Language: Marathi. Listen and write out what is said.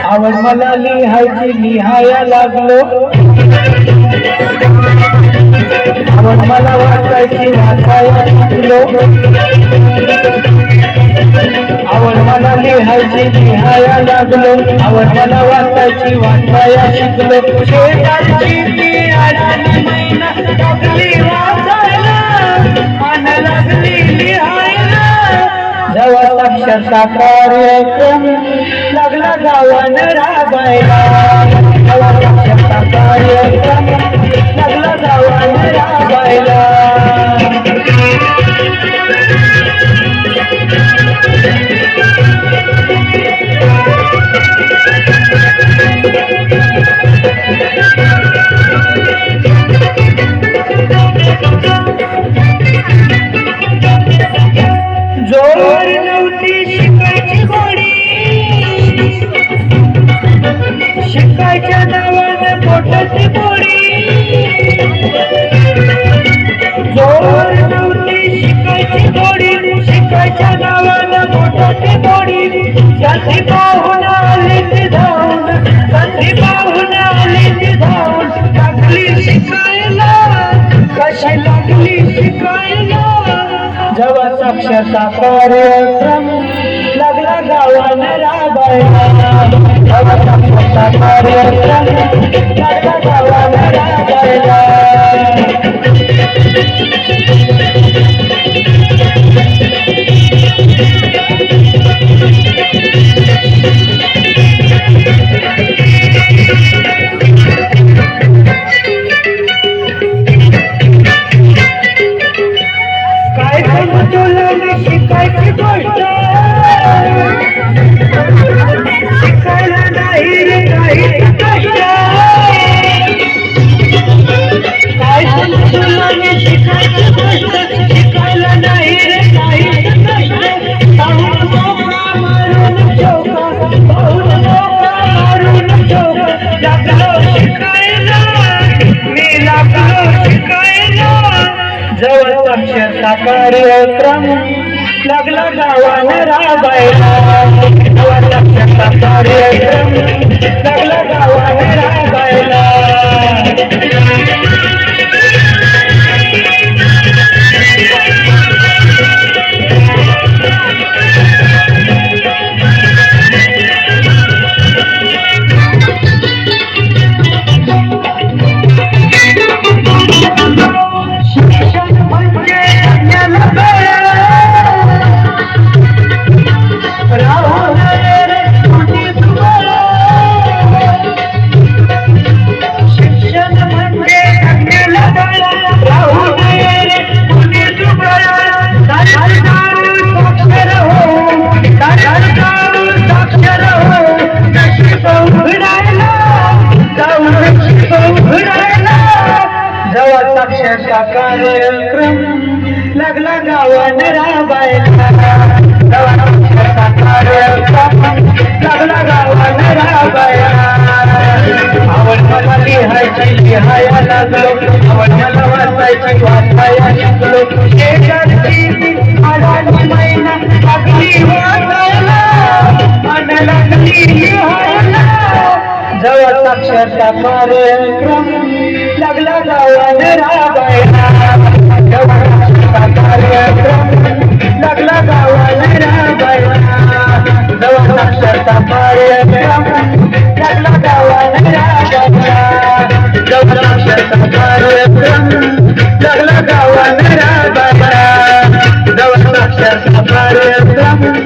आवड मला लिहायची लिहाया लागलो, आवड मला वाचायची वाचाया शिकलो, आवड मला लिहायची लिहाया लागलो, आवड मला वाचायची वाचाया शिकलो. शेजारची ती अडाणी मैना लागली वाचायला आणि लागली लिहायला. जेव्हा साक्षरता कार्यक्रम लागला गावानं राबायला, जेव्हा साक्षरता कार्यक्रम लागला गावानं राबायला. जोर नव्हती शिकायची गोडी, शिकायच्या नावानं पोटाची पोळी. जोर नव्हती शिकायची गोडी, शिकायच्या नावानं पोटाची पोळी. संधी पाहून आली ती धावून, संधी पाहून आली ती धावून. लागली शिकायला, कशी लागली शिकायला. जेव्हा साक्षरता कार्यक्रम लागला गावानं राबायला, जेव्हा साक्षरता कार्यक्रम लागला गावानं राबायला. काय समजलं शिकायची गोष्ट, शिकायला नाही रे काही कष्ट. काय समजलं शिकायची गोष्ट, शिकायला नाही रे काही कष्ट. पाहून मोका मारून चौका, पाहून मोका मारून चौका. लागलो शिकायला, मी लागलो शिकायला. जेव्हा साक्षरता कार्यक्रम लागला गावानं राबायला, जेव्हा साक्षरता कार्यक्रम लागला गावानं राबायला. शिक्षण म्हणजे राहून रे तुझी तुला. शिक्षण म्हणजे अज्ञाला बळा, राहून रे तुझी तुला. साक्षर हो, साक्षर हो, नशीब उघडायला, जाऊन नशीब उघडायला. जेव्हा साक्षरता कार्यक्रम लागला गावानं राबायला, जेव्हा साक्षरता कार्यक्रम लागला गावानं राबायला. आवड मला लिहायची लिहाया लागलो, आवड मला वाचायची वाचाया शिकलो. शेजारची अडाणी मैना लागली वाचायला आणि लागली लिहायला. जेव्हा साक्षरता कार्यक्रम लागला गावानं राबायला, जेव्हा साक्षरता कार्यक्रम लागला गावानं राबायला. जेव्हा साक्षरता कार्यक्रम लागला गावानं राबायला, जेव्हा साक्षरता कार्यक्रम लागला गावानं राबायला. जेव्हा साक्षरता कार्यक्रम